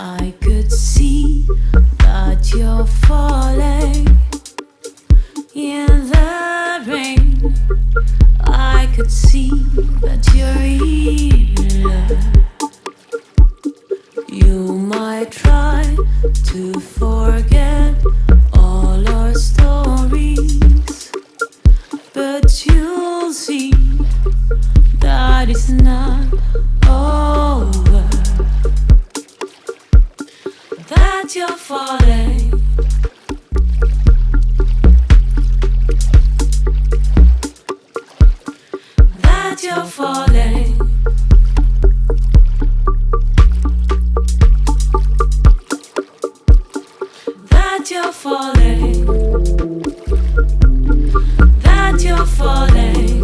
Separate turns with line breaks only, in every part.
I could see that you're falling in the rain. I could see that you're in love. You might try to forget all our stories, but you'll see that it's not over, that you're falling. That you're falling. That you're falling. That you're falling.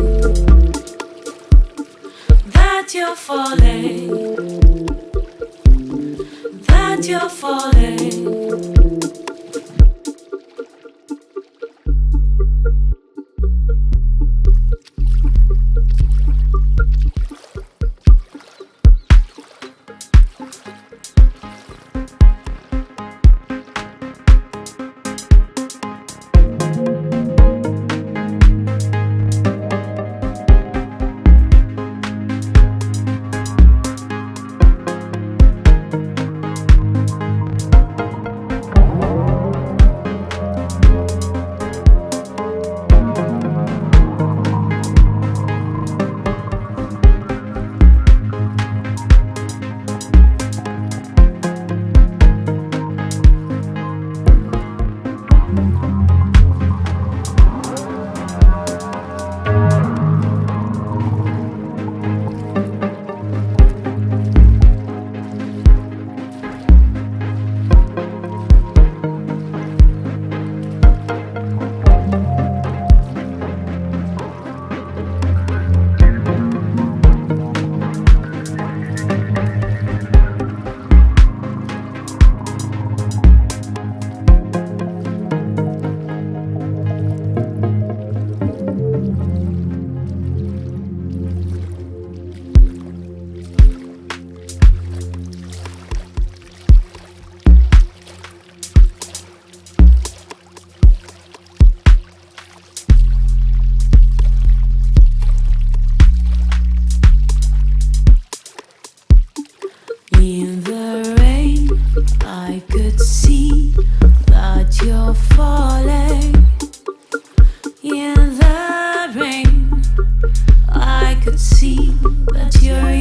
That you're falling. That you're falling. In the rain, I could see that you're falling. In the rain, I could see that you're